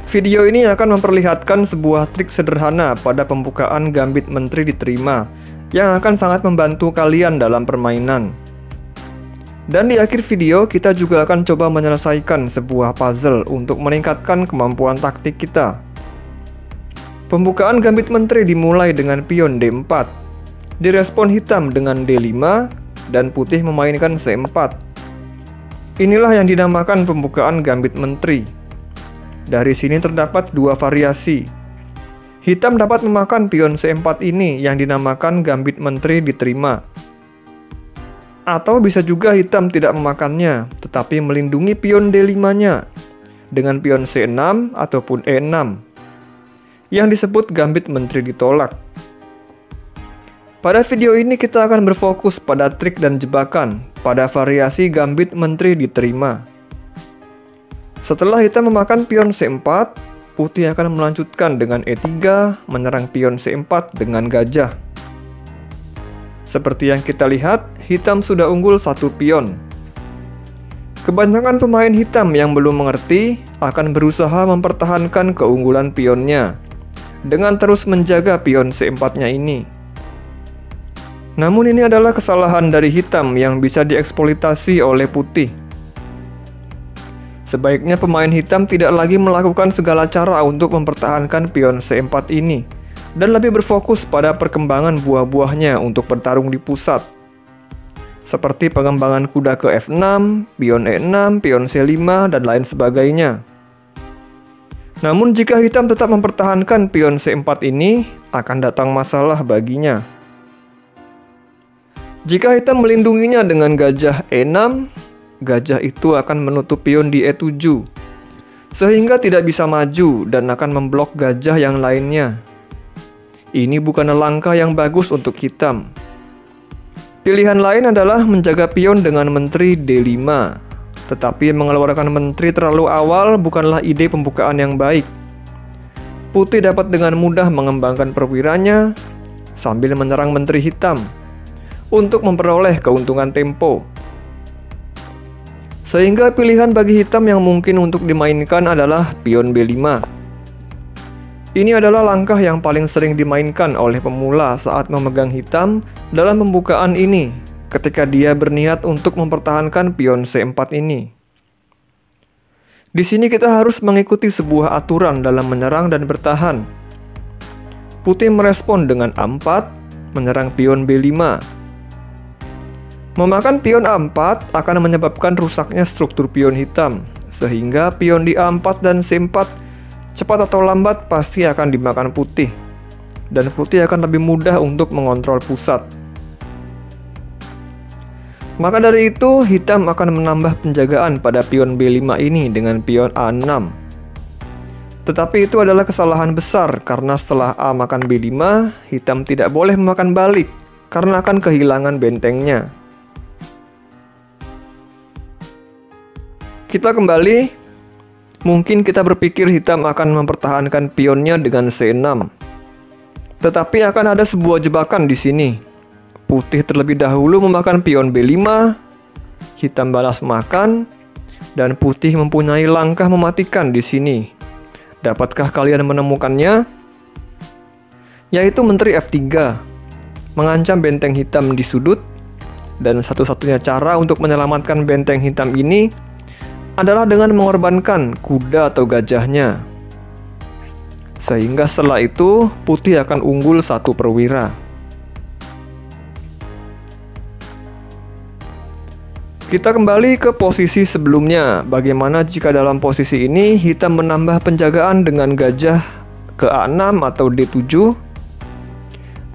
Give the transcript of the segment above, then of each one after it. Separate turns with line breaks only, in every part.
Video ini akan memperlihatkan sebuah trik sederhana pada pembukaan gambit menteri diterima yang akan sangat membantu kalian dalam permainan. Dan di akhir video kita juga akan coba menyelesaikan sebuah puzzle untuk meningkatkan kemampuan taktik kita. Pembukaan gambit menteri dimulai dengan pion D4, direspon hitam dengan D5, dan putih memainkan C4. Inilah yang dinamakan pembukaan gambit menteri. Dari sini terdapat dua variasi. Hitam dapat memakan pion C4 ini yang dinamakan gambit menteri diterima. Atau bisa juga hitam tidak memakannya, tetapi melindungi pion D5-nya dengan pion C6 ataupun E6, yang disebut gambit menteri ditolak. Pada video ini kita akan berfokus pada trik dan jebakan pada variasi gambit menteri diterima. Setelah hitam memakan pion C4, putih akan melanjutkan dengan E3 menyerang pion C4 dengan gajah. Seperti yang kita lihat, hitam sudah unggul satu pion. Kebanyakan pemain hitam yang belum mengerti akan berusaha mempertahankan keunggulan pionnya dengan terus menjaga pion C4-nya ini. Namun ini adalah kesalahan dari hitam yang bisa dieksploitasi oleh putih. Sebaiknya pemain hitam tidak lagi melakukan segala cara untuk mempertahankan pion C4 ini dan lebih berfokus pada perkembangan buah-buahnya untuk bertarung di pusat. Seperti pengembangan kuda ke F6, pion E6, pion C5, dan lain sebagainya. Namun jika hitam tetap mempertahankan pion C4 ini, akan datang masalah baginya. Jika hitam melindunginya dengan gajah E6, gajah itu akan menutup pion di E7, sehingga tidak bisa maju dan akan memblok gajah yang lainnya. Ini bukanlah langkah yang bagus untuk hitam. Pilihan lain adalah menjaga pion dengan menteri D5, tetapi mengeluarkan menteri terlalu awal bukanlah ide pembukaan yang baik. Putih dapat dengan mudah mengembangkan perwiranya sambil menyerang menteri hitam untuk memperoleh keuntungan tempo. Sehingga pilihan bagi hitam yang mungkin untuk dimainkan adalah pion B5. Ini adalah langkah yang paling sering dimainkan oleh pemula saat memegang hitam dalam pembukaan ini, ketika dia berniat untuk mempertahankan pion C4 ini. Di sini kita harus mengikuti sebuah aturan dalam menyerang dan bertahan. Putih merespon dengan A4, menyerang pion B5. Memakan pion A4 akan menyebabkan rusaknya struktur pion hitam, sehingga pion di A4 dan C4 cepat atau lambat pasti akan dimakan putih, dan putih akan lebih mudah untuk mengontrol pusat. Maka dari itu, hitam akan menambah penjagaan pada pion B5 ini dengan pion A6. Tetapi itu adalah kesalahan besar karena setelah A makan B5, hitam tidak boleh memakan balik karena akan kehilangan bentengnya. Kita kembali. Mungkin kita berpikir hitam akan mempertahankan pionnya dengan C6. Tetapi akan ada sebuah jebakan di sini. Putih terlebih dahulu memakan pion B5, hitam balas makan, dan putih mempunyai langkah mematikan di sini. Dapatkah kalian menemukannya? Yaitu menteri F3, mengancam benteng hitam di sudut, dan satu-satunya cara untuk menyelamatkan benteng hitam ini adalah dengan mengorbankan kuda atau gajahnya. Sehingga setelah itu, putih akan unggul satu perwira. Kita kembali ke posisi sebelumnya. Bagaimana jika dalam posisi ini, hitam menambah penjagaan dengan gajah ke A6 atau D7?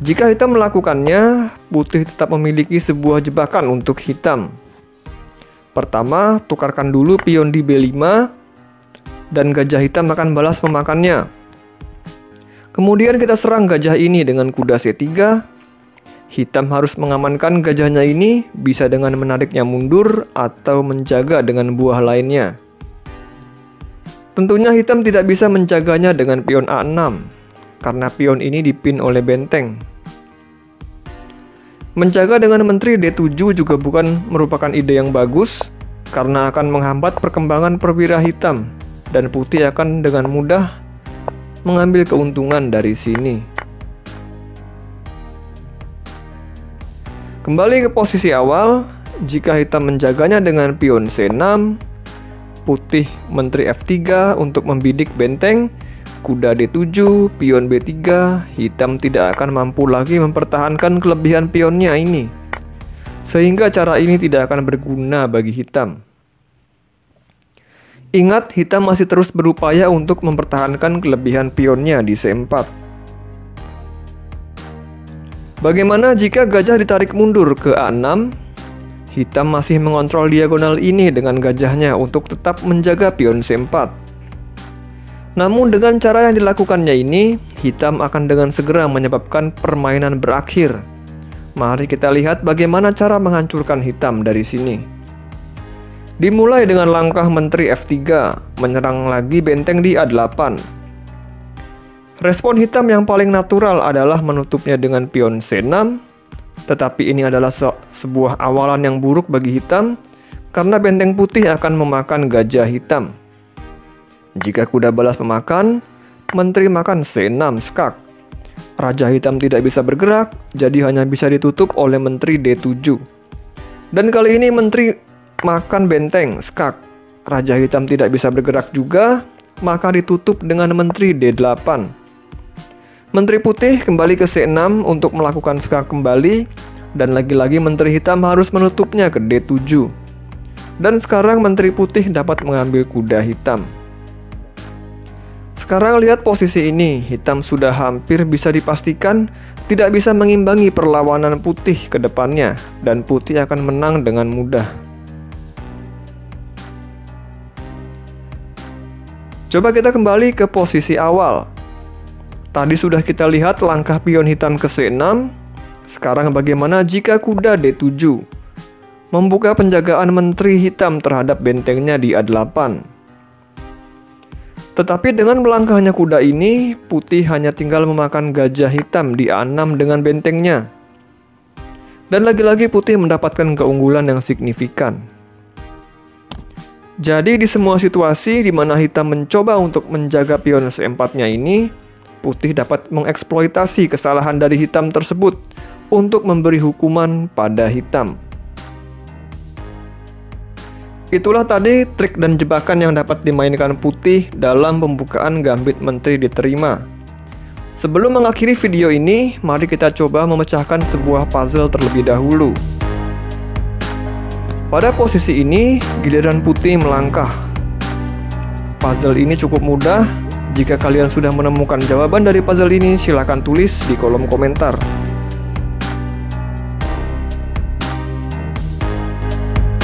Jika hitam melakukannya, putih tetap memiliki sebuah jebakan untuk hitam. Pertama, tukarkan dulu pion di B5 dan gajah hitam akan balas memakannya. Kemudian kita serang gajah ini dengan kuda C3. Hitam harus mengamankan gajahnya ini, bisa dengan menariknya mundur atau menjaga dengan buah lainnya. Tentunya hitam tidak bisa menjaganya dengan pion A6 karena pion ini dipin oleh benteng. Menjaga dengan menteri D7 juga bukan merupakan ide yang bagus karena akan menghambat perkembangan perwira hitam dan putih akan dengan mudah mengambil keuntungan dari sini. Kembali ke posisi awal, jika hitam menjaganya dengan pion C6, putih menteri F3 untuk membidik benteng, kuda D7, pion B3, hitam tidak akan mampu lagi mempertahankan kelebihan pionnya ini. Sehingga cara ini tidak akan berguna bagi hitam. Ingat, hitam masih terus berupaya untuk mempertahankan kelebihan pionnya di C4. Bagaimana jika gajah ditarik mundur ke A6? Hitam masih mengontrol diagonal ini dengan gajahnya untuk tetap menjaga pion C4. Namun dengan cara yang dilakukannya ini, hitam akan dengan segera menyebabkan permainan berakhir. Mari kita lihat bagaimana cara menghancurkan hitam dari sini. Dimulai dengan langkah menteri F3, menyerang lagi benteng di A8. Respon hitam yang paling natural adalah menutupnya dengan pion C6, tetapi ini adalah sebuah awalan yang buruk bagi hitam, karena benteng putih akan memakan gajah hitam. Jika kuda balas memakan, menteri makan C6 skak. Raja hitam tidak bisa bergerak, jadi hanya bisa ditutup oleh menteri D7. Dan kali ini menteri makan benteng skak. Raja hitam tidak bisa bergerak juga, maka ditutup dengan menteri D8. Menteri putih kembali ke C6 untuk melakukan skak kembali, dan lagi-lagi menteri hitam harus menutupnya ke D7. Dan sekarang menteri putih dapat mengambil kuda hitam. Sekarang lihat posisi ini, hitam sudah hampir bisa dipastikan tidak bisa mengimbangi perlawanan putih ke depannya, dan putih akan menang dengan mudah. Coba kita kembali ke posisi awal. Tadi sudah kita lihat langkah pion hitam ke C6. Sekarang bagaimana jika kuda D7? Membuka penjagaan menteri hitam terhadap bentengnya di A8. Tetapi dengan melangkahnya kuda ini, putih hanya tinggal memakan gajah hitam di A6 dengan bentengnya. Dan lagi-lagi putih mendapatkan keunggulan yang signifikan. Jadi di semua situasi di mana hitam mencoba untuk menjaga pion C4-nya ini, putih dapat mengeksploitasi kesalahan dari hitam tersebut untuk memberi hukuman pada hitam. Itulah tadi trik dan jebakan yang dapat dimainkan putih dalam pembukaan gambit menteri diterima. Sebelum mengakhiri video ini, mari kita coba memecahkan sebuah puzzle terlebih dahulu. Pada posisi ini, giliran putih melangkah. Puzzle ini cukup mudah. Jika kalian sudah menemukan jawaban dari puzzle ini, silahkan tulis di kolom komentar.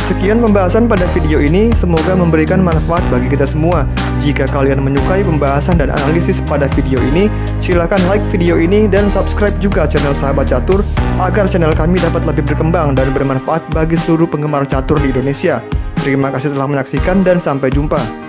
Sekian pembahasan pada video ini, semoga memberikan manfaat bagi kita semua. Jika kalian menyukai pembahasan dan analisis pada video ini, silakan like video ini dan subscribe juga channel Sahabat Catur agar channel kami dapat lebih berkembang dan bermanfaat bagi seluruh penggemar catur di Indonesia. Terima kasih telah menyaksikan dan sampai jumpa.